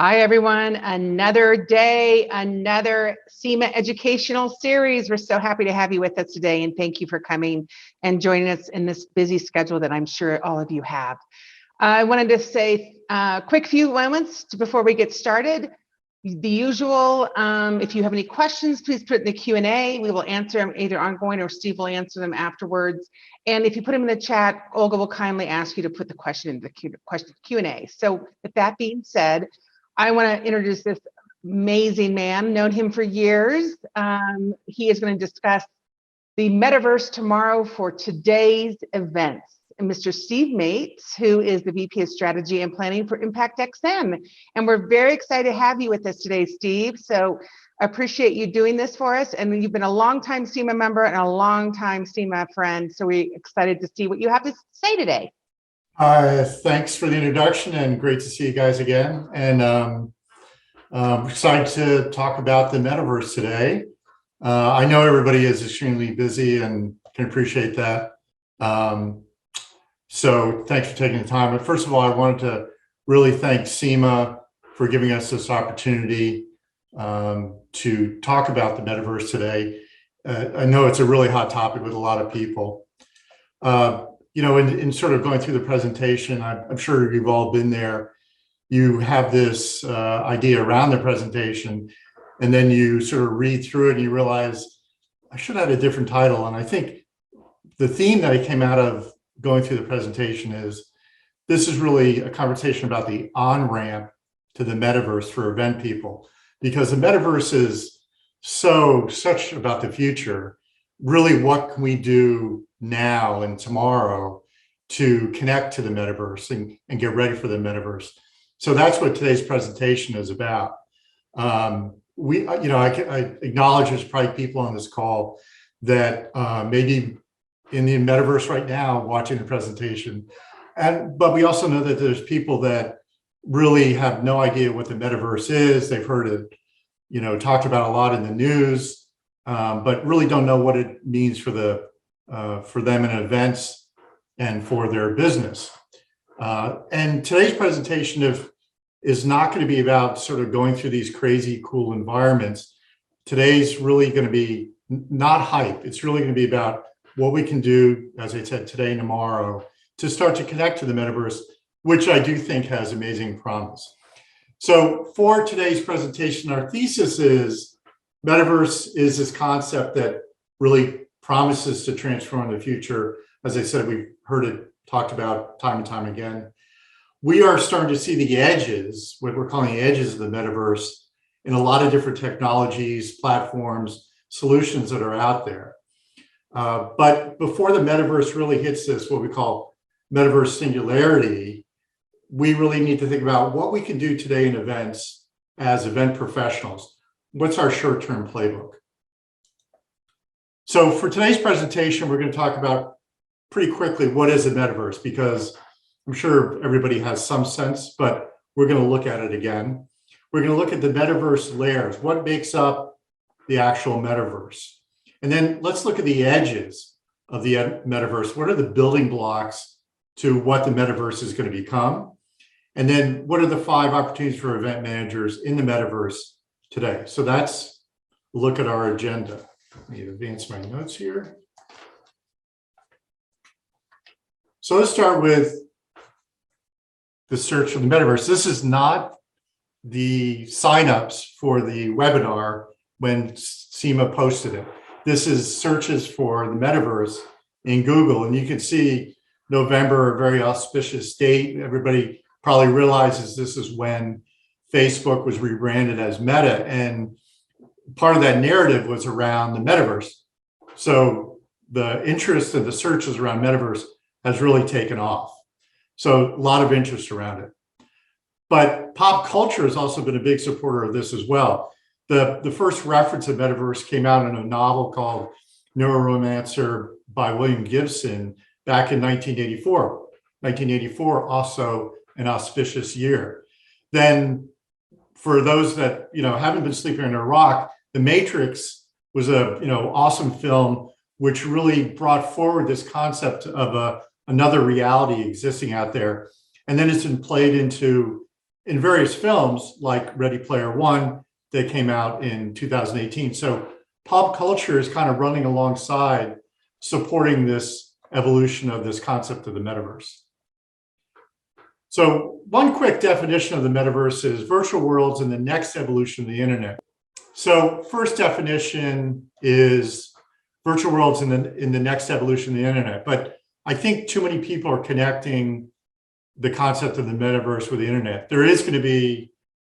Hi, everyone. Another day, another CEMA educational series. We're so happy to have you with us today, and thank you for coming and joining us in this busy schedule that I'm sure all of you have. I wanted to say a quick few moments before we get started. The usual, if you have any questions, please put it in the Q&A. We will answer them either ongoing or Steve will answer them afterwards. And if you put them in the chat, Olga will kindly ask you to put the question in the Q&A. So with that being said, I want to introduce this amazing man, known him for years. He is going to discuss the metaverse tomorrow for today's events. And Mr. Steve Mates, who is the VP of Strategy and Planning for Impact XM. And we're very excited to have you with us today, Steve. So I appreciate you doing this for us. And you've been a longtime CEMA member and a longtime CEMA friend. So we're excited to see what you have to say today. Thanks for the introduction and great to see you guys again. And I'm excited to talk about the metaverse today. I know everybody is extremely busy and can appreciate that. So thanks for taking the time. But first of all, I wanted to really thank CEMA for giving us this opportunity to talk about the metaverse today. I know it's a really hot topic with a lot of people. You know, in sort of going through the presentation, I'm sure you've all been there. You have this idea around the presentation, and then you sort of read through it and you realize, I should have had a different title. And I think the theme that I came out of going through the presentation is, this is really a conversation about the on-ramp to the metaverse for event people, because the metaverse is such about the future. Really, what can we do now and tomorrow to connect to the metaverse and get ready for the metaverse? So that's what today's presentation is about. I acknowledge there's probably people on this call that maybe in the metaverse right now watching the presentation, but we also know that there's people that really have no idea what the metaverse is. They've heard it, you know, talked about a lot in the news, but really don't know what it means for them in events and for their business. And today's presentation is not going to be about sort of going through these crazy cool environments. Today's really going to be not hype. It's really going to be about what we can do, as I said, today and tomorrow to start to connect to the metaverse, which I do think has amazing promise. So for today's presentation, our thesis is metaverse is this concept that really promises to transform the future. As I said, we've heard it talked about time and time again. We are starting to see the edges, what we're calling the edges of the metaverse, in a lot of different technologies, platforms, solutions that are out there. But before the metaverse really hits this, what we call metaverse singularity, we really need to think about what we can do today in events as event professionals. What's our short-term playbook? So for today's presentation, we're going to talk about pretty quickly what is a metaverse, because I'm sure everybody has some sense, but we're going to look at it again. We're going to look at the metaverse layers, what makes up the actual metaverse. And then let's look at the edges of the metaverse. What are the building blocks to what the metaverse is going to become? And then what are the 5 opportunities for event managers in the metaverse today? So that's a look at our agenda. Let me advance my notes here. So let's start with the search for the metaverse. This is not the signups for the webinar when CEMA posted it. This is searches for the metaverse in Google. And you can see November, a very auspicious date. Everybody probably realizes this is when Facebook was rebranded as Meta. And part of that narrative was around the metaverse. So the interest of the searches around metaverse has really taken off. So a lot of interest around it. But pop culture has also been a big supporter of this as well. The first reference to metaverse came out in a novel called Neuromancer by William Gibson back in 1984. 1984, also an auspicious year. Then for those that haven't been sleeping under a rock, The Matrix was a awesome film which really brought forward this concept of another reality existing out there. And then it's been played into in various films like Ready Player One that came out in 2018. So pop culture is kind of running alongside supporting this evolution of this concept of the metaverse. So one quick definition of the metaverse is virtual worlds and the next evolution of the internet. So first definition is virtual worlds in the next evolution of the internet. But I think too many people are connecting the concept of the metaverse with the internet. There is going to be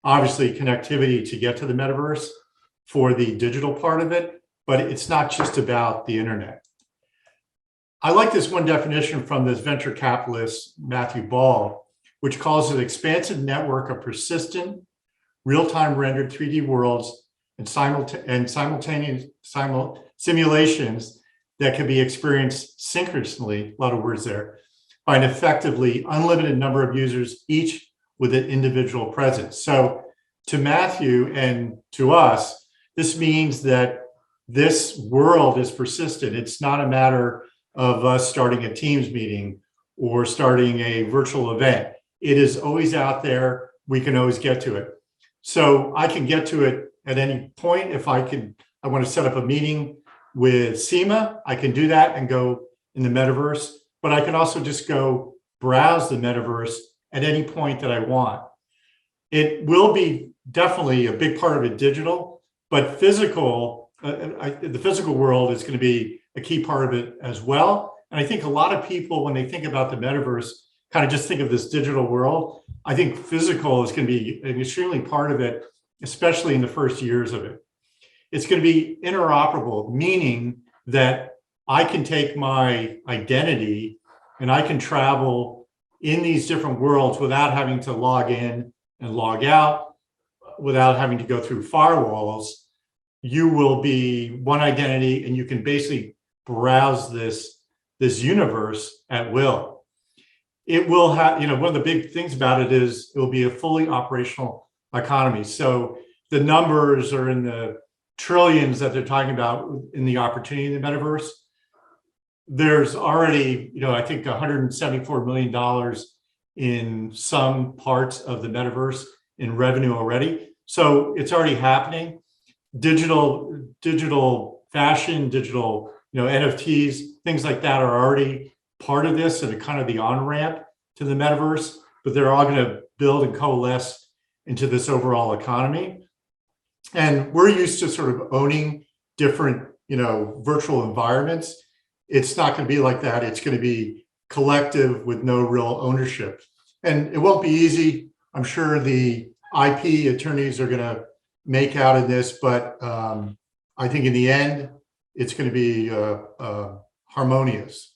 obviously connectivity to get to the metaverse for the digital part of it, but it's not just about the internet. I like this one definition from this venture capitalist, Matthew Ball, which calls it an expansive network of persistent, real-time rendered 3D worlds and simultaneous simulations that can be experienced synchronously, a lot of words there, by an effectively unlimited number of users, each with an individual presence. So to Matthew and to us, this means that this world is persistent. It's not a matter of us starting a Teams meeting or starting a virtual event. It is always out there. We can always get to it. So I can get to it at any point. If I want to set up a meeting with CEMA, I can do that and go in the metaverse, but I can also just go browse the metaverse at any point that I want. It will be definitely a big part of it digital, but physical, the physical world is going to be a key part of it as well. And I think a lot of people, when they think about the metaverse, kind of just think of this digital world. I think physical is going to be an extremely part of it, especially in the first years of it. It's going to be interoperable, meaning that I can take my identity and I can travel in these different worlds without having to log in and log out, without having to go through firewalls. You will be one identity and you can basically browse this universe at will. It will have, one of the big things about it is it will be a fully operational economy. So the numbers are in the trillions that they're talking about in the opportunity in the metaverse. There's already, I think $174 million in some parts of the metaverse in revenue already. So it's already happening. Digital fashion, digital, NFTs, things like that are already part of this and kind of the on-ramp to the metaverse, but they're all going to build and coalesce into this overall economy. And we're used to sort of owning different, virtual environments. It's not going to be like that. It's going to be collective with no real ownership. And it won't be easy. I'm sure the IP attorneys are going to make out in this, but I think in the end, it's going to be harmonious.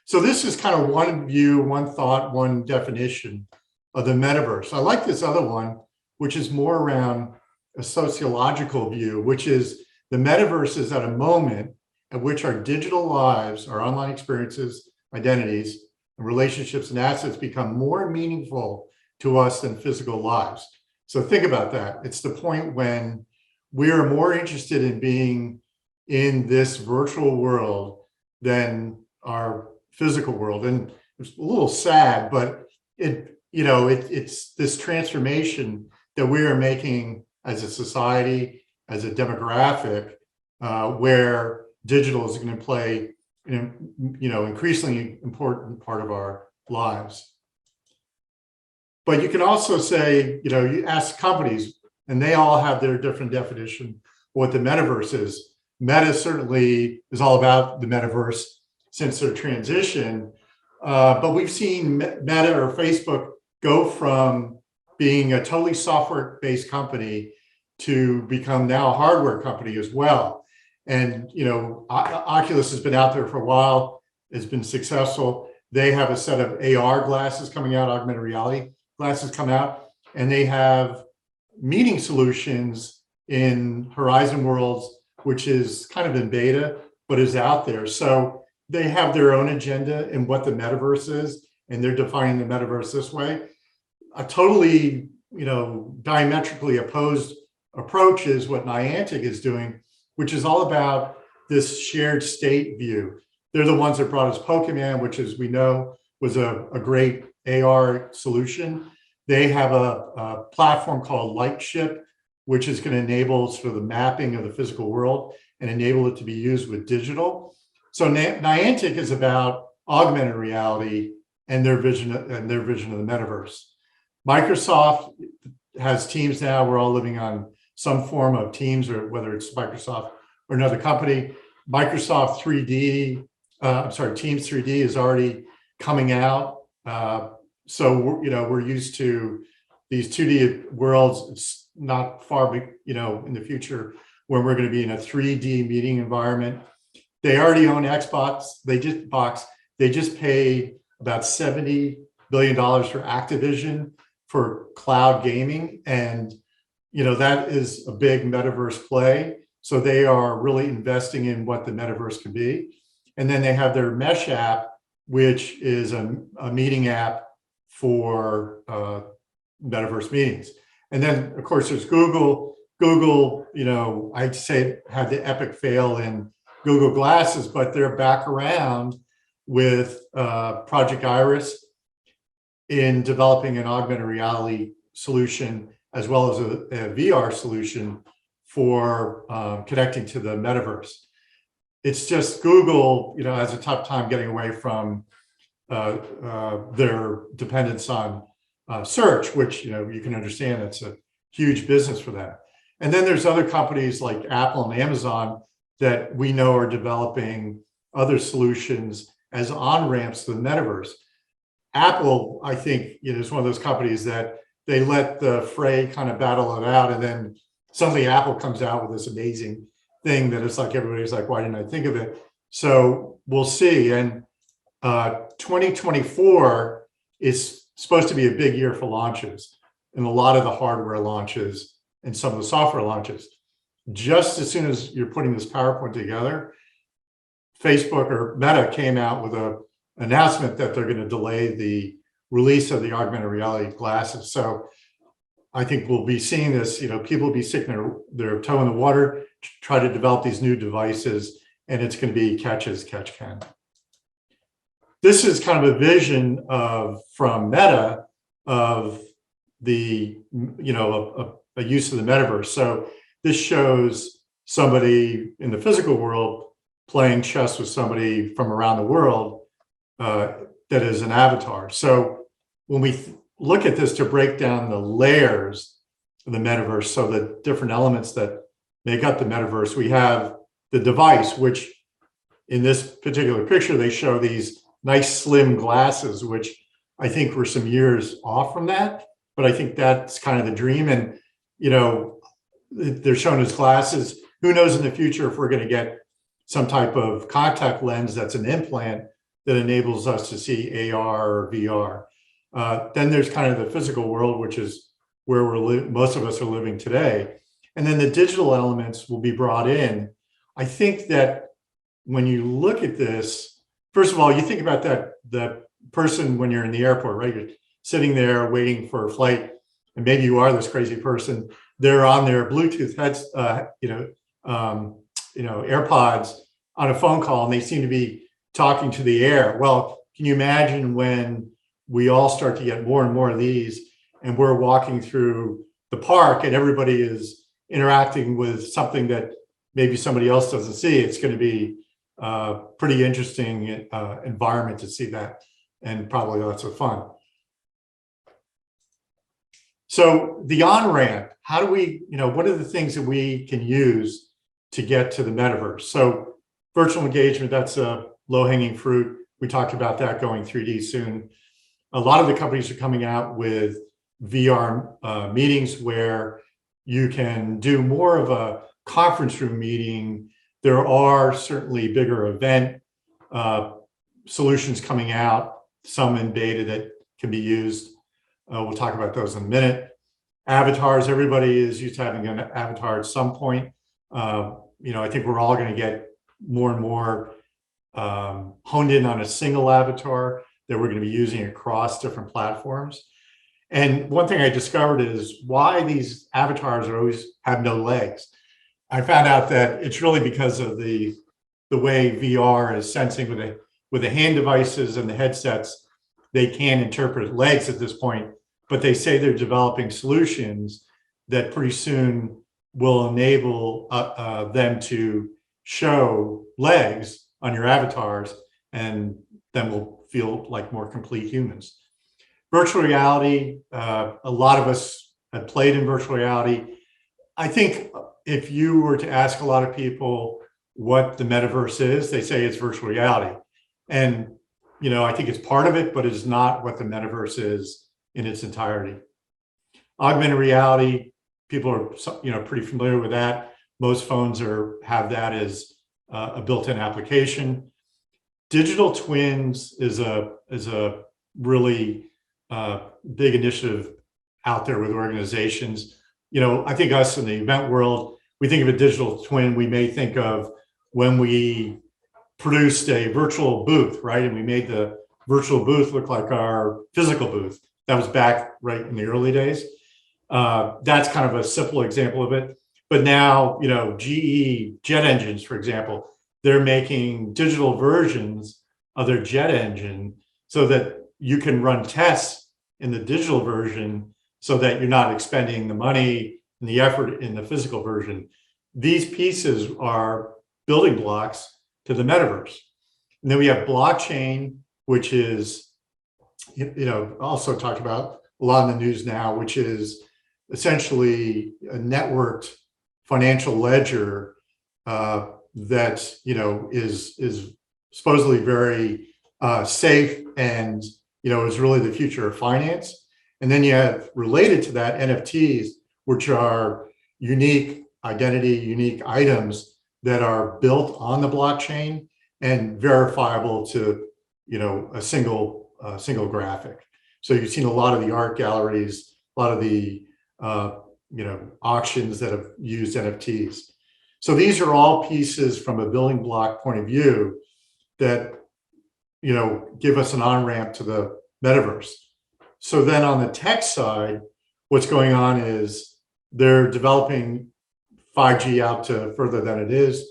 So this is kind of one view, one thought, one definition of the metaverse. I like this other one, which is more around a sociological view, which is the metaverse is at a moment at which our digital lives, our online experiences, identities, and relationships and assets become more meaningful to us than physical lives. So think about that. It's the point when we are more interested in being in this virtual world than our physical world. And it's a little sad, but it's this transformation that we are making as a society, as a demographic, where digital is going to play an increasingly important part of our lives. But you can also say, you ask companies, and they all have their different definition of what the metaverse is. Meta certainly is all about the metaverse since their transition, but we've seen Meta or Facebook go from being a totally software-based company to become now a hardware company as well. And Oculus has been out there for a while, has been successful. They have a set of AR glasses coming out, augmented reality glasses come out, and they have meeting solutions in Horizon Worlds, which is kind of in beta, but is out there. So they have their own agenda in what the metaverse is, and they're defining the metaverse this way. A totally, diametrically opposed approach is what Niantic is doing, which is all about this shared state view. They're the ones that brought us Pokemon, which, as we know, was a great AR solution. They have a platform called Lightship, which is going to enable sort of the mapping of the physical world and enable it to be used with digital. So Niantic is about augmented reality and their vision of the metaverse. Microsoft has Teams now. We're all living on some form of Teams, or whether it's Microsoft or another company. Microsoft 3D, Teams 3D is already coming out. So we're used to these 2D worlds. It's not far, in the future when we're going to be in a 3D meeting environment. They already own Xbox. They just paid about $70 billion for Activision for cloud gaming, and that is a big metaverse play. So they are really investing in what the metaverse can be. And then they have their Mesh app, which is a meeting app for metaverse meetings. And then, of course, there's Google. Google, I'd say had the epic fail in Google Glasses, but they're back around with Project Iris in developing an augmented reality solution, as well as a VR solution for connecting to the metaverse. It's just Google, has a tough time getting away from their dependence on search, which, you can understand it's a huge business for that. And then there's other companies like Apple and Amazon that we know are developing other solutions as on-ramps to the metaverse. Apple, I think, is one of those companies that they let the fray kind of battle it out, and then suddenly Apple comes out with this amazing thing that it's like everybody's like, why didn't I think of it? So we'll see. And 2024 is supposed to be a big year for launches, and a lot of the hardware launches and some of the software launches. Just as soon as you're putting this PowerPoint together, Facebook or Meta came out with an announcement that they're going to delay the release of the augmented reality glasses. So I think we'll be seeing this, people will be sticking their toe in the water, try to develop these new devices, and it's going to be catch as catch can. This is kind of a vision from Meta of the, a use of the metaverse. So this shows somebody in the physical world playing chess with somebody from around the world that is an avatar. So when we look at this to break down the layers of the metaverse, so the different elements that make up the metaverse, we have the device, which in this particular picture, they show these nice slim glasses, which I think we're some years off from that, but I think that's kind of the dream. And, they're shown as glasses. Who knows in the future if we're going to get some type of contact lens that's an implant that enables us to see AR or VR. Then there's kind of the physical world, which is where most of us are living today. And then the digital elements will be brought in. I think that when you look at this, first of all, you think about the person when you're in the airport, right? You're sitting there waiting for a flight, and maybe you are this crazy person. They're on their Bluetooth heads, AirPods on a phone call, and they seem to be talking to the air. Well, can you imagine when we all start to get more and more of these, and we're walking through the park and everybody is interacting with something that maybe somebody else doesn't see? It's going to be a pretty interesting environment to see that, and probably lots of fun. So the on-ramp, how do we, what are the things that we can use to get to the metaverse? So virtual engagement, that's a low-hanging fruit. We talked about that going 3D soon. A lot of the companies are coming out with VR meetings where you can do more of a conference room meeting. There are certainly bigger event solutions coming out, some in beta that can be used. We'll talk about those in a minute. Avatars, everybody is used to having an avatar at some point. I think we're all going to get more and more honed in on a single avatar that we're going to be using across different platforms. And one thing I discovered is why these avatars always have no legs. I found out that it's really because of the way VR is sensing with the hand devices and the headsets. They can interpret legs at this point, but they say they're developing solutions that pretty soon will enable them to show legs on your avatars, and then we'll feel like more complete humans. Virtual reality, a lot of us have played in virtual reality. I think if you were to ask a lot of people what the metaverse is, they say it's virtual reality. And, you know, I think it's part of it, but it's not what the metaverse is in its entirety. Augmented reality, people are, you know, pretty familiar with that. Most phones have that as a built-in application. Digital twins is a really big initiative out there with organizations. You know, I think us in the event world, we think of a digital twin, we may think of when we produced a virtual booth, right? And we made the virtual booth look like our physical booth. That was back right in the early days. That's kind of a simple example of it. But now, you know, GE jet engines, for example, they're making digital versions of their jet engine so that you can run tests in the digital version so that you're not expending the money and the effort in the physical version. These pieces are building blocks to the metaverse. And then we have blockchain, which is, you know, also talked about a lot in the news now, which is essentially a networked financial ledger that, you know, is supposedly very safe and, you know, is really the future of finance. And then you have related to that NFTs, which are unique identity, unique items that are built on the blockchain and verifiable to, you know, a single graphic. So you've seen a lot of the art galleries, a lot of the you know, auctions that have used NFTs. So these are all pieces from a building block point of view that, you know, give us an on-ramp to the metaverse. So then on the tech side, what's going on is they're developing 5G out to further than it is.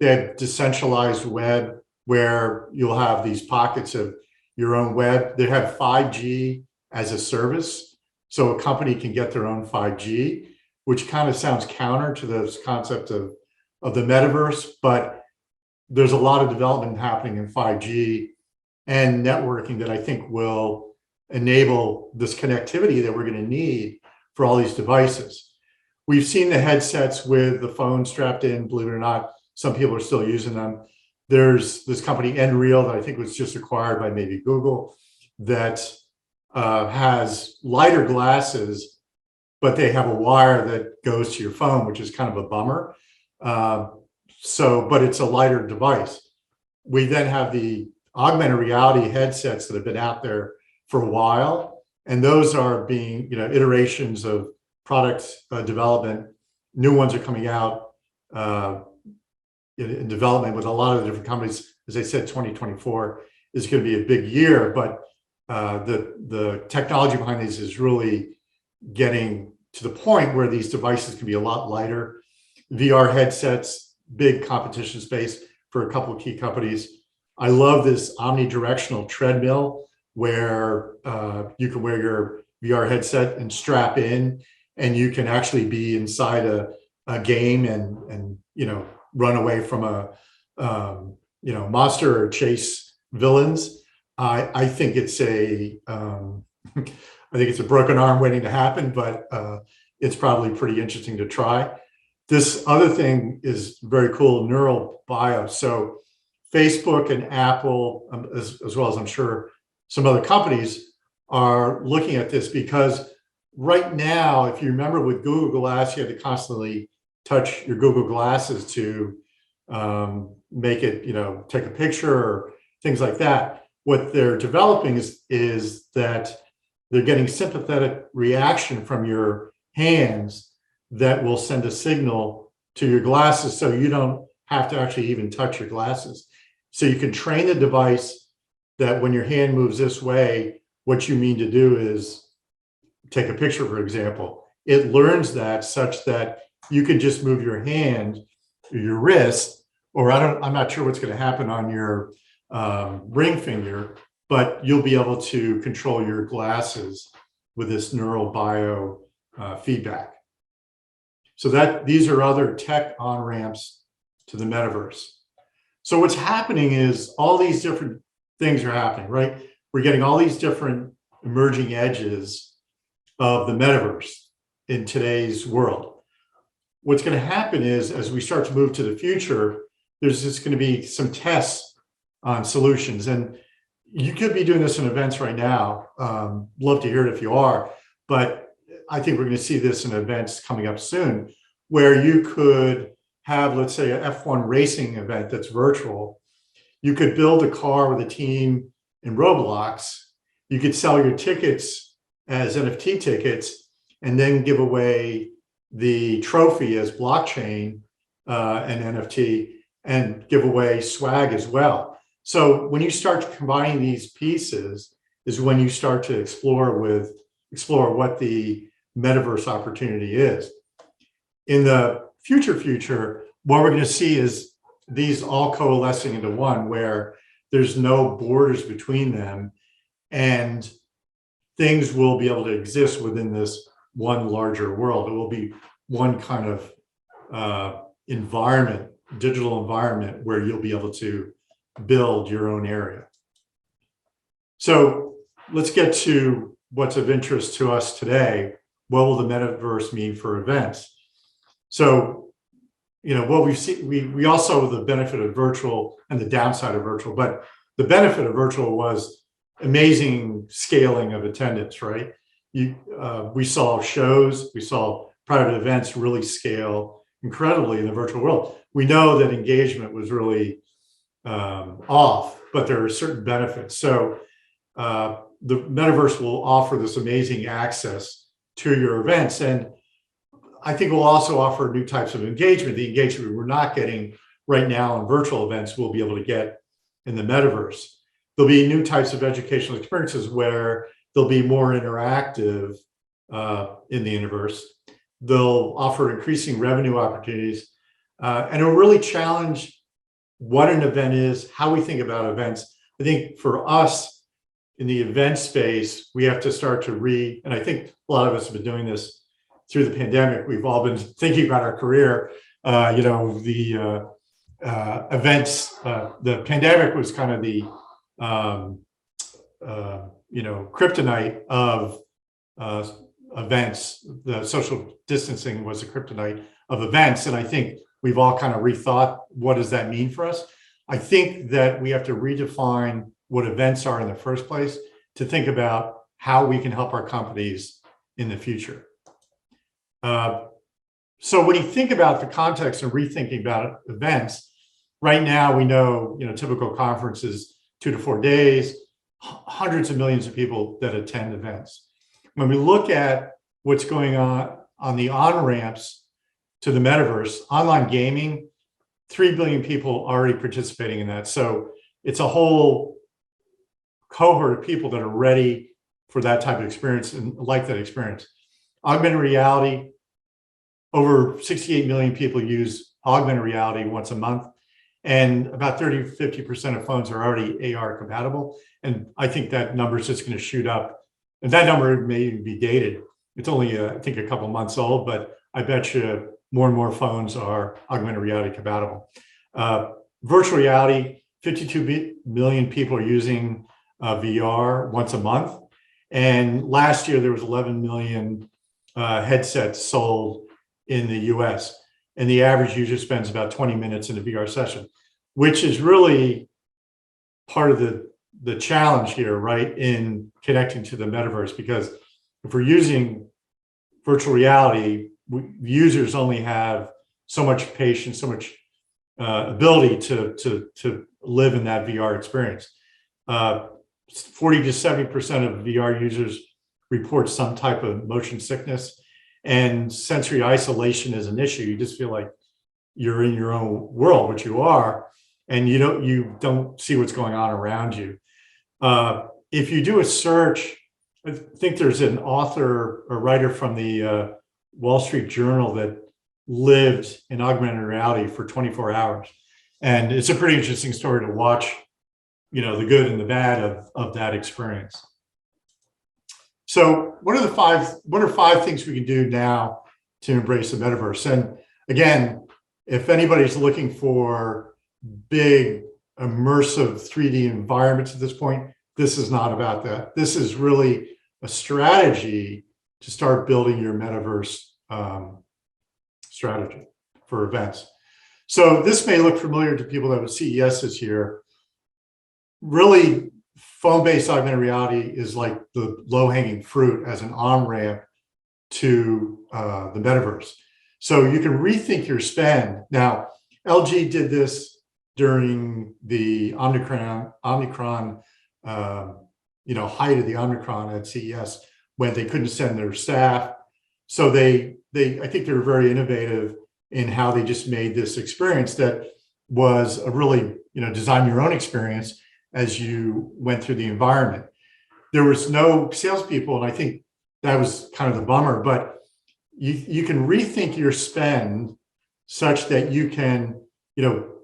They have decentralized web where you'll have these pockets of your own web. They have 5G as a service. So a company can get their own 5G, which kind of sounds counter to this concept of the metaverse, but there's a lot of development happening in 5G and networking that I think will enable this connectivity that we're going to need for all these devices. We've seen the headsets with the phone strapped in, believe it or not, some people are still using them. There's this company, Nreal, that I think was just acquired by maybe Google, that has lighter glasses, but they have a wire that goes to your phone, which is kind of a bummer. But it's a lighter device. We then have the augmented reality headsets that have been out there for a while, and those are being, you know, iterations of product development. New ones are coming out in development with a lot of the different companies. As I said, 2024 is going to be a big year, but the technology behind these is really getting to the point where these devices can be a lot lighter. VR headsets, big competition space for a couple of key companies. I love this omnidirectional treadmill where you can wear your VR headset and strap in, and you can actually be inside a game and you know, run away from a you know, monster or chase villains. I think it's a I think it's a broken arm waiting to happen, but it's probably pretty interesting to try. This other thing is very cool, neural bio. So Facebook and Apple, as well as I'm sure some other companies, are looking at this because right now, if you remember with Google Glass, you had to constantly touch your Google Glasses to make it, you know, take a picture or things like that. What they're developing is that they're getting sympathetic reaction from your hands that will send a signal to your glasses, so you don't have to actually even touch your glasses. So you can train the device that when your hand moves this way, what you mean to do is take a picture, for example. It learns that such that you can just move your hand or your wrist, or I'm not sure what's going to happen on your ring finger, but you'll be able to control your glasses with this neural bio feedback. So that these are other tech on-ramps to the metaverse. So what's happening is all these different things are happening, right? We're getting all these different emerging edges of the metaverse in today's world. What's going to happen is, as we start to move to the future, there's just going to be some tests on solutions. And you could be doing this in events right now. Love to hear it if you are, but I think we're going to see this in events coming up soon, where you could have, let's say, an F1 racing event that's virtual. You could build a car with a team in Roblox. You could sell your tickets as NFT tickets and then give away the trophy as blockchain and NFT, and give away swag as well. So when you start combining these pieces is when you start to explore what the metaverse opportunity is. In the future, what we're going to see is these all coalescing into one, where there's no borders between them, and things will be able to exist within this one larger world. It will be one kind of environment, digital environment, where you'll be able to build your own area. So let's get to what's of interest to us today. What will the metaverse mean for events? So, what we've seen, we all saw the benefit of virtual and the downside of virtual, but the benefit of virtual was amazing scaling of attendance, right? We saw shows, we saw private events really scale incredibly in the virtual world. We know that engagement was really off, but there are certain benefits. So the metaverse will offer this amazing access to your events. And I think we'll also offer new types of engagement. The engagement we're not getting right now in virtual events, we'll be able to get in the metaverse. There'll be new types of educational experiences where they'll be more interactive in the universe. They'll offer increasing revenue opportunities, and it'll really challenge what an event is, how we think about events. I think for us in the event space, we have to start to and I think a lot of us have been doing this through the pandemic. We've all been thinking about our career. The events, the pandemic was kind of the kryptonite of events. The social distancing was the kryptonite of events. And I think we've all kind of rethought, what does that mean for us? I think that we have to redefine what events are in the first place to think about how we can help our companies in the future. So when you think about the context and rethinking about events, right now we know, typical conferences, 2 to 4 days, hundreds of millions of people that attend events. When we look at what's going on the on-ramps to the metaverse, online gaming, 3 billion people already participating in that. So it's a whole cohort of people that are ready for that type of experience and like that experience. Augmented reality, over 68 million people use augmented reality once a month, and about 30–50% of phones are already AR compatible. And I think that number is just going to shoot up. And that number may even be dated. It's only, I think, a couple months old, but I bet you more and more phones are augmented reality compatible. Virtual reality, 52 million people are using VR once a month. And last year, there was 11 million headsets sold in the US. And the average user spends about 20 minutes in a VR session, which is really part of the challenge here, right, in connecting to the metaverse. Because if we're using virtual reality, users only have so much patience, so much ability to live in that VR experience. 40 to 70% of VR users report some type of motion sickness, and sensory isolation is an issue. You just feel like you're in your own world, which you are, and you don't see what's going on around you. If you do a search, I think there's an author or writer from the Wall Street Journal that lived in augmented reality for 24 hours. And it's a pretty interesting story to watch, the good and the bad of that experience. So what are five things we can do now to embrace the metaverse? And again, if anybody's looking for big immersive 3D environments at this point, this is not about that. This is really a strategy to start building your metaverse strategy for events. So this may look familiar to people that have CES this year. Really, phone-based augmented reality is like the low-hanging fruit as an on-ramp to the metaverse. So you can rethink your spend. Now, LG did this during the Omicron height of the Omicron at CES, when they couldn't send their staff. So I think they were very innovative in how they just made this experience that was a really, design your own experience as you went through the environment. There was no salespeople, and I think that was kind of the bummer, but you can rethink your spend such that you can,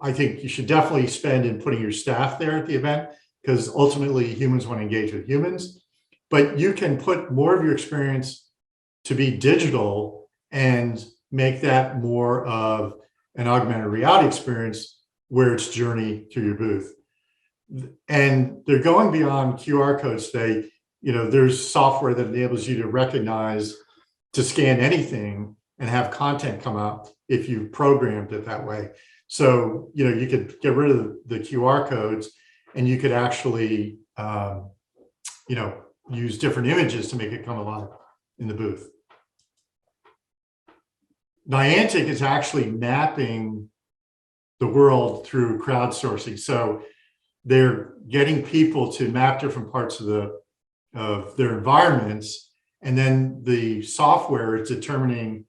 I think you should definitely spend in putting your staff there at the event, because ultimately humans want to engage with humans, but you can put more of your experience to be digital and make that more of an augmented reality experience where it's journey through your booth. And they're going beyond QR codes today. There's software that enables you to recognize, to scan anything and have content come out if you programmed it that way. So, you could get rid of the QR codes, and you could actually, use different images to make it come alive in the booth. Niantic is actually mapping the world through crowdsourcing. So they're getting people to map different parts of their environments, and then the software is determining,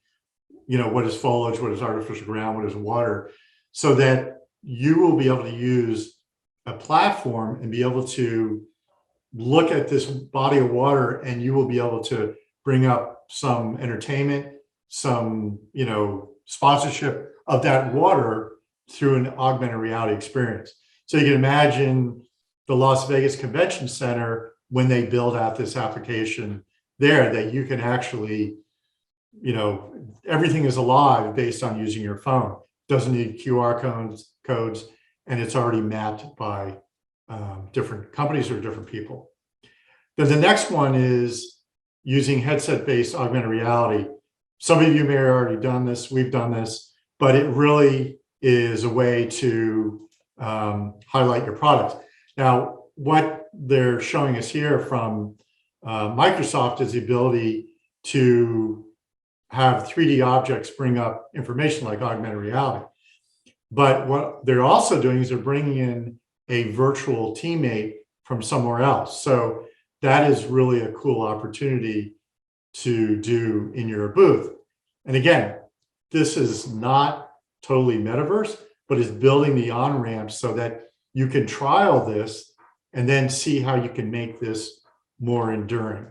what is foliage, what is artificial ground, what is water, so that you will be able to use a platform and be able to look at this body of water, and you will be able to bring up some entertainment, some, sponsorship of that water through an augmented reality experience. So you can imagine the Las Vegas Convention Center, when they build out this application there, that you can actually, everything is alive based on using your phone. Doesn't need QR codes, and it's already mapped by different companies or different people. Then the next one is using headset-based augmented reality. Some of you may have already done this, we've done this, but it really is a way to highlight your product. Now, what they're showing us here from Microsoft is the ability to have 3D objects bring up information like augmented reality. But what they're also doing is they're bringing in a virtual teammate from somewhere else. So that is really a cool opportunity to do in your booth. And again, this is not totally metaverse, but is building the on-ramps so that you can trial this and then see how you can make this more enduring.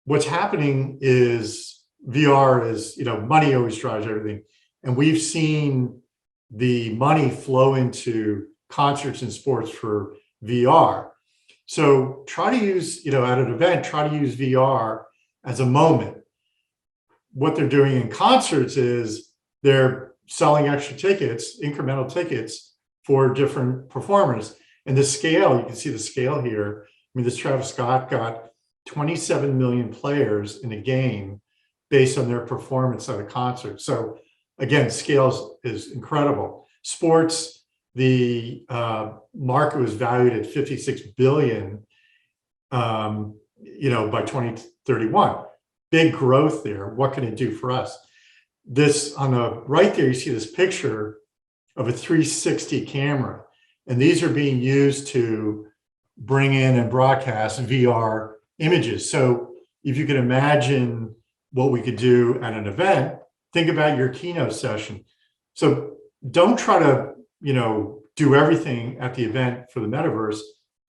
What's happening is VR is, money always drives everything. And we've seen the money flow into concerts and sports for VR. So try to use, at an event, try to use VR as a moment. What they're doing in concerts is they're selling extra tickets, incremental tickets for different performers. And the scale, you can see the scale here. This Travis Scott got 27 million players in a game based on their performance at a concert. So again, scale is incredible. Sports, the market was valued at 56 billion, by 2031. Big growth there. What can it do for us? This on the right there, you see this picture of a 360 camera, and these are being used to bring in and broadcast VR images. So if you can imagine what we could do at an event, think about your keynote session. So don't try to, do everything at the event for the metaverse.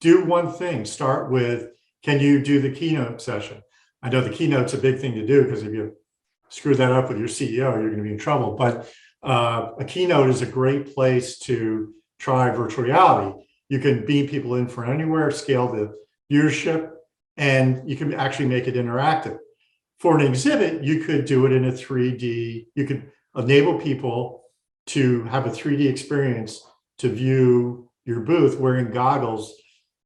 Do one thing. Start with, can you do the keynote session? I know the keynote's a big thing to do, because if you screw that up with your CEO, you're going to be in trouble. But a keynote is a great place to try virtual reality. You can beam people in from anywhere, scale the viewership, and you can actually make it interactive. For an exhibit, you could do it in a 3D. You could enable people to have a 3D experience to view your booth wearing goggles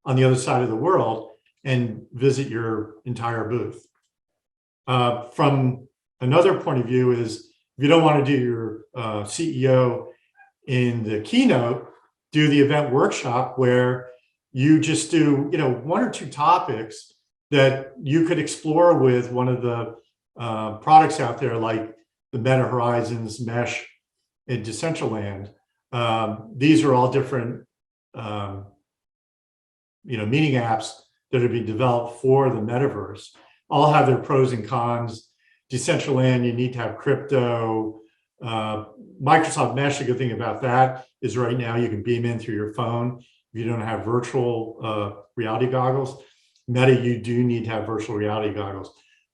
on the other side of the world and visit your entire booth. From another point of view is, if you don't want to do your CEO in the keynote, do the event workshop where you just do, one or two topics that you could explore with one of the products out there, like the Meta Horizons, Mesh, and Decentraland. These are all different, meeting apps that are being developed for the metaverse. All have their pros and cons. Decentraland, you need to have crypto. Microsoft Mesh, the good thing about that is right now you can beam in through your phone if you don't have virtual reality goggles. Meta, you do need to have virtual reality goggles.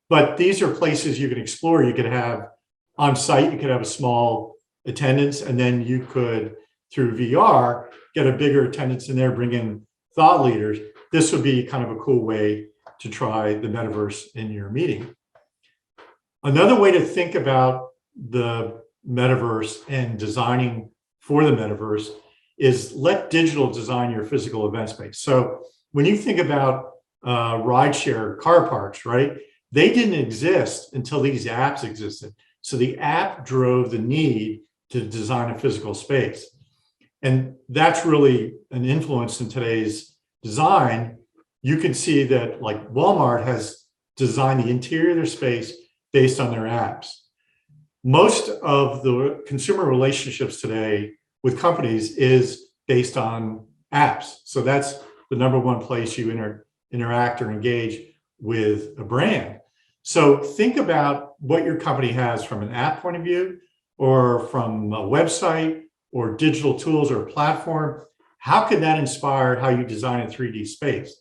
But these are places you can explore. You could have on site, you could have a small attendance, and then you could, through VR, get a bigger attendance in there, bring in thought leaders. This would be kind of a cool way to try the metaverse in your meeting. Another way to think about the metaverse and designing for the metaverse is let digital design your physical event space. So when you think about rideshare car parks, right? They didn't exist until these apps existed. So the app drove the need to design a physical space. And that's really an influence in today's design. You can see that like Walmart has designed the interior of their space based on their apps. Most of the consumer relationships today with companies is based on apps. So that's the number one place you interact or engage with a brand. So think about what your company has from an app point of view, or from a website, or digital tools or a platform. How can that inspire how you design a 3D space?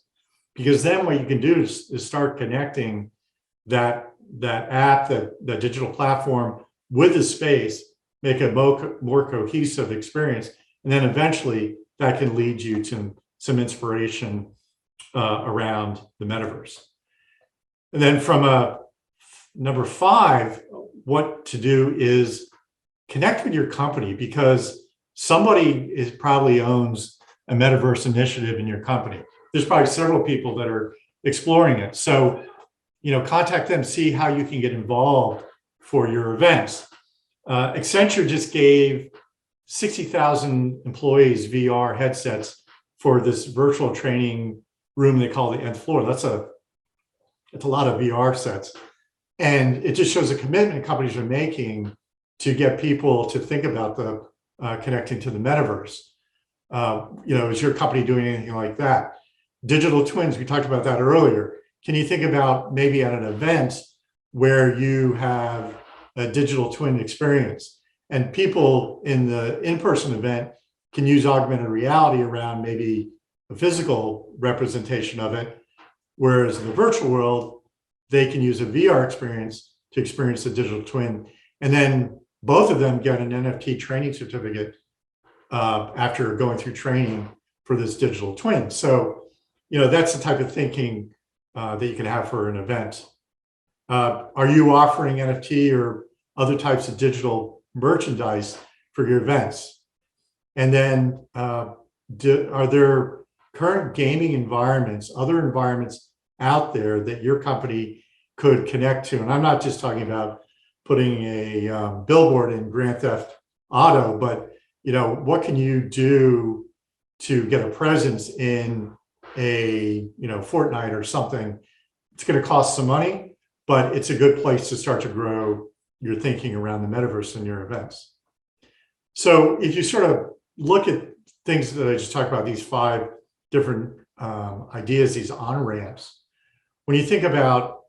Because then what you can do is start connecting that app, that digital platform with the space, make a more cohesive experience. And then eventually that can lead you to some inspiration around the metaverse. And then from number 5, what to do is connect with your company, because somebody probably owns a metaverse initiative in your company. There's probably several people that are exploring it. So, contact them, see how you can get involved for your events. Accenture just gave 60,000 employees VR headsets for this virtual training room they call the nth floor. That's a lot of VR sets. And it just shows a commitment companies are making to get people to think about the connecting to the metaverse. Is your company doing anything like that? Digital twins, we talked about that earlier. Can you think about maybe at an event where you have a digital twin experience, and people in the in-person event can use augmented reality around maybe a physical representation of it, whereas in the virtual world, they can use a VR experience to experience the digital twin. And then both of them get an NFT training certificate after going through training for this digital twin. So, that's the type of thinking that you can have for an event. Are you offering NFT or other types of digital merchandise for your events? And then are there current gaming environments, other environments out there that your company could connect to? And I'm not just talking about putting a billboard in Grand Theft Auto, but what can you do to get a presence in a Fortnite or something? It's going to cost some money, but it's a good place to start to grow your thinking around the metaverse in your events. So if you sort of look at things that I just talked about, these 5 different ideas, these on-ramps, when you think about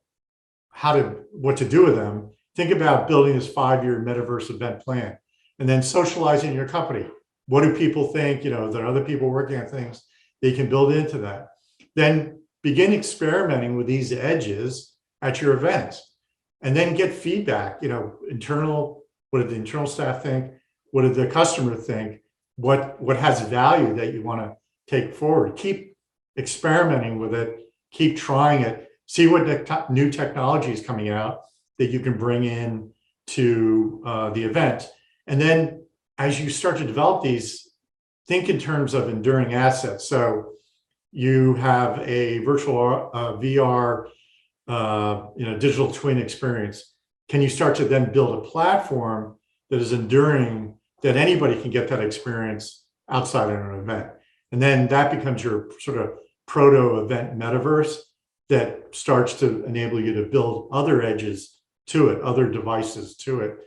what to do with them, think about building this 5-year metaverse event plan, and then socializing your company. What do people think? There are other people working on things they can build into that. Then begin experimenting with these edges at your events, and then get feedback. What did the internal staff think? What did the customer think? What has value that you want to take forward? Keep experimenting with it keep trying it, see what new technology is coming out that you can bring in to the event. And then as you start to develop these, think in terms of enduring assets. So you have a virtual VR, digital twin experience. Can you start to then build a platform that is enduring, that anybody can get that experience outside of an event? And then that becomes your sort of proto-event metaverse that starts to enable you to build other edges to it, other devices to it,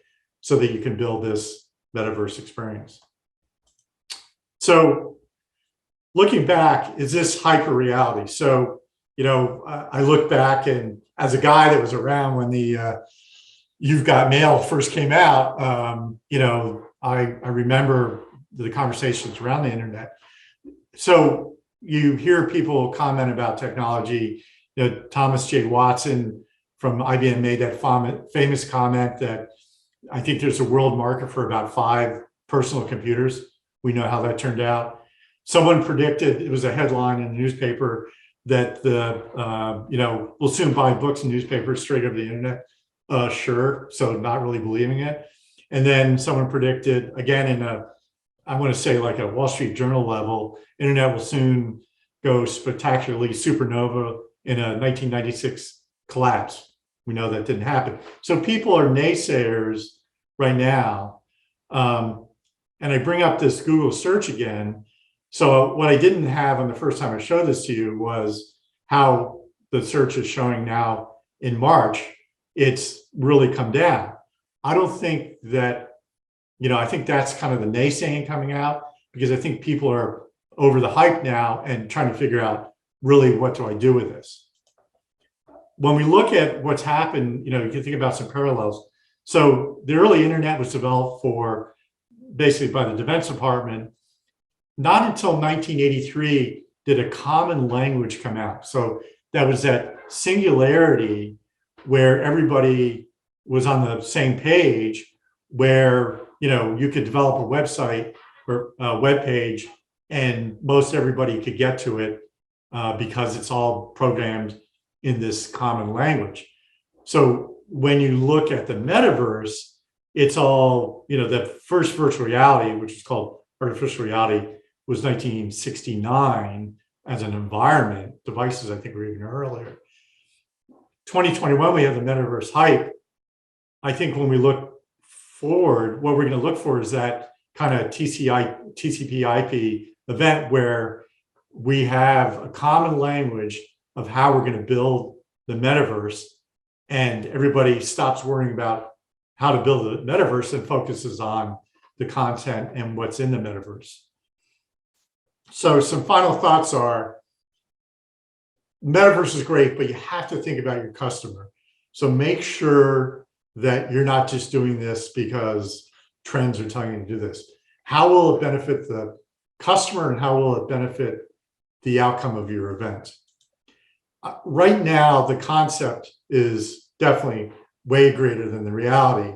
so that you can build this metaverse experience. So looking back, is this hyper reality? So, I look back, and as a guy that was around when the You've Got Mail first came out, I remember the conversations around the internet. So you hear people comment about technology. Thomas J. Watson from IBM made that famous comment that I think there's a world market for about 5 personal computers. We know how that turned out. Someone predicted, it was a headline in the newspaper, that we'll soon buy books and newspapers straight over the internet. Sure, so not really believing it. And then someone predicted, again, in I want to say like a Wall Street Journal level, internet will soon go spectacularly supernova in a 1996 collapse. We know that didn't happen. So people are naysayers right now. And I bring up this Google search again. So what I didn't have on the first time I showed this to you was how the search is showing now in March. It's really come down. I don't think that, I think that's kind of the naysaying coming out, because I think people are over the hype now and trying to figure out really, what do I do with this? When we look at what's happened, you can think about some parallels. So the early internet was developed for basically by the Defense Department. Not until 1983 did a common language come out. So that was that singularity where everybody was on the same page, where you could develop a website or a web page and most everybody could get to it because it's all programmed in this common language. So when you look at the metaverse, it's all, the first virtual reality, which is called artificial reality, was 1969 as an environment. Devices, I think, were even earlier. 2021, we have the metaverse hype. I think when we look forward, what we're going to look for is that kind of TCP/IP event where we have a common language of how we're going to build the metaverse, and everybody stops worrying about how to build the metaverse and focuses on the content and what's in the metaverse. So some final thoughts are, metaverse is great, but you have to think about your customer. So make sure that you're not just doing this because trends are telling you to do this. How will it benefit the customer, and how will it benefit the outcome of your event? Right now, the concept is definitely way greater than the reality.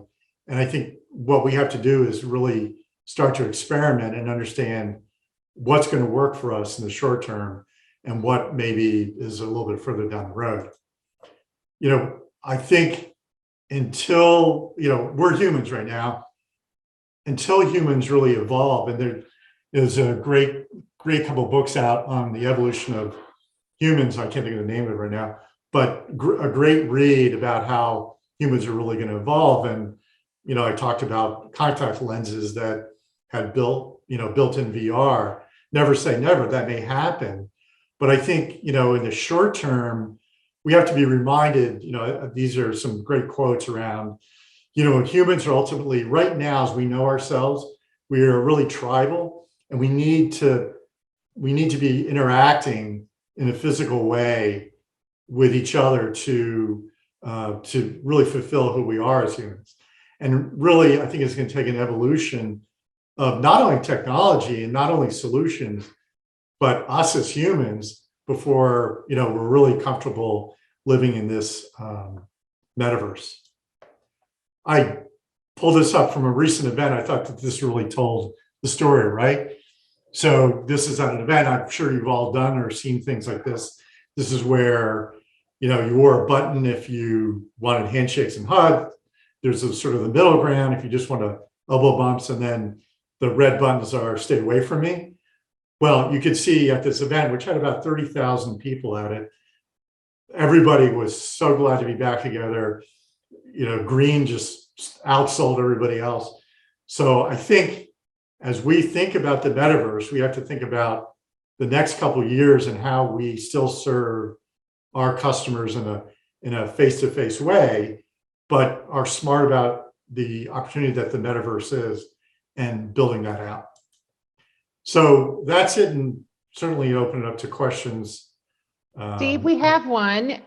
And I think what we have to do is really start to experiment and understand what's going to work for us in the short term and what maybe is a little bit further down the road. I think until, we're humans right now, until humans really evolve, and there's a great couple of books out on the evolution of humans. I can't think of the name of it right now, but a great read about how humans are really going to evolve. And, I talked about contact lenses that had built-in VR. Never say never, that may happen. But I think, in the short term, we have to be reminded, these are some great quotes around, humans are ultimately, right now, as we know ourselves, we are really tribal, and we need to be interacting in a physical way with each other to really fulfill who we are as humans. And really, I think it's going to take an evolution of not only technology and not only solutions, but us as humans before, we're really comfortable living in this metaverse. I pulled this up from a recent event. I thought that this really told the story, right? So this is at an event I'm sure you've all done or seen things like this. This is where, you wore a button if you wanted handshakes and hugs. There's a sort of the middle ground if you just want to elbow bumps, and then the red buttons are stay away from me. Well, you could see at this event, which had about 30,000 people at it, everybody was so glad to be back together. Green just outsold everybody else. So I think as we think about the metaverse, we have to think about the next couple of years and how we still serve our customers in a face-to-face way, but are smart about the opportunity that the metaverse is and building that out. So that's it, and certainly open it up to questions. Steve, we have one.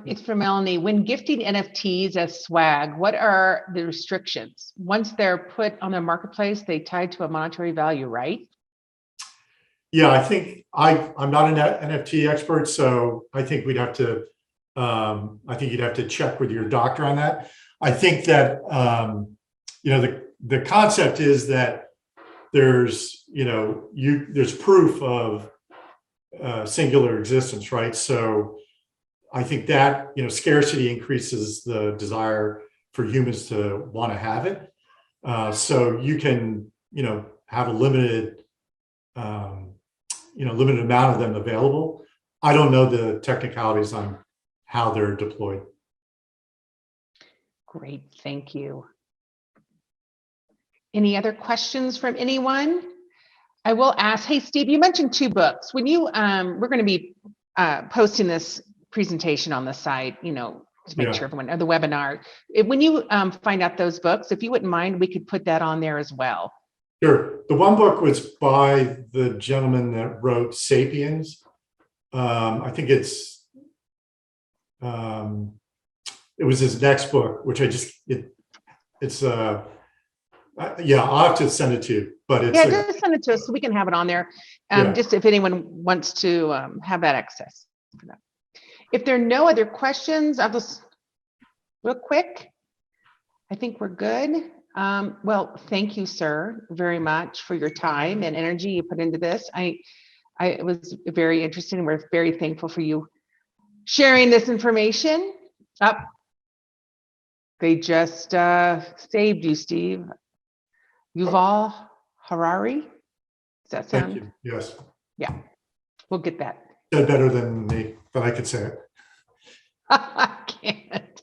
It's from Melanie. When gifting NFTs as swag, what are the restrictions? Once they're put on the marketplace, they tie to a monetary value, right? Yeah, I think I'm not an NFT expert, so I think we'd have to. I think you'd have to check with your doctor on that. I think that the concept is that there's there's proof of singular existence, right? So I think that scarcity increases the desire for humans to want to have it. So you can have a limited limited amount of them available. I don't know the technicalities on how they're deployed. Great, thank you. Any other questions from anyone? I will ask, hey, Steve, you mentioned 2 books. When you, we're going to be posting this presentation on the site, to make sure everyone, or the webinar. When you find out those books, if you wouldn't mind, we could put that on there as well. Sure. The one book was by the gentleman that wrote Sapiens. I think it was his next book, which yeah, I'll have to send it to you, but it's just send it to us so we can have it on there. Just if anyone wants to have that access. If there are no other questions, I'll just real quick. I think we're good. Well, thank you, sir, very much for your time and energy you put into this. It was very interesting. We're very thankful for you sharing this information. They just saved you, Steve. Yuval Harari. Does that sound? Thank you. Yes. Yeah, we'll get that. Said better than me, but I could say it. I can't.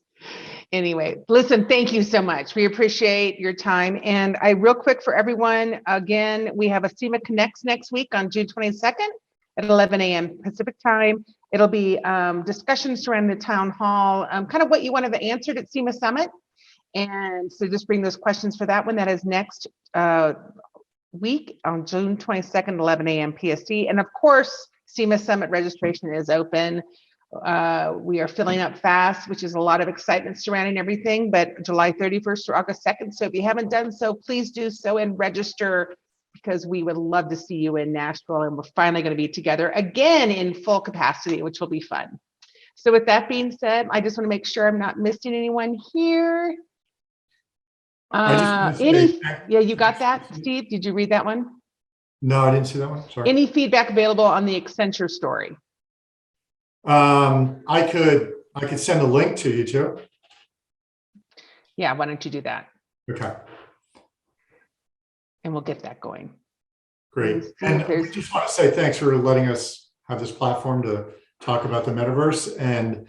Anyway, listen, thank you so much. We appreciate your time. And real quick for everyone, again, we have a CEMA Connects next week on June 22nd at 11 a.m. Pacific time. It'll be discussions around the town hall, kind of what you wanted answered at CEMA Summit. And so just bring those questions for that one. That is next week on June 22nd, 11 a.m. PST. And of course, CEMA Summit registration is open. We are filling up fast, which is a lot of excitement surrounding everything, but July 31st or August 2nd. So if you haven't done so, please do so and register, because we would love to see you in Nashville. And we're finally going to be together again in full capacity, which will be fun. So with that being said, I just want to make sure I'm not missing anyone here. Yeah, you got that, Steve? Did you read that one? No, I didn't see that one. Sorry. Any feedback available on the Accenture story? I could send a link to you too. Yeah, why don't you do that? Okay. And we'll get that going. Great. And I just want to say thanks for letting us have this platform to talk about the metaverse. And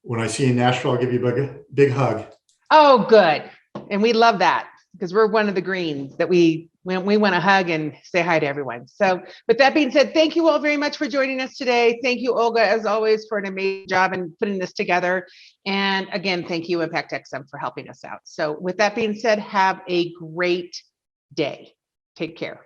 when I see you in Nashville, I'll give you a big hug. Oh, good. And we love that, because we're one of the greens that we want to hug and say hi to everyone. So with that being said, thank you all very much for joining us today. Thank you, Olga, as always, for an amazing job in putting this together. And again, thank you, Impact XM, for helping us out. So with that being said, have a great day. Take care.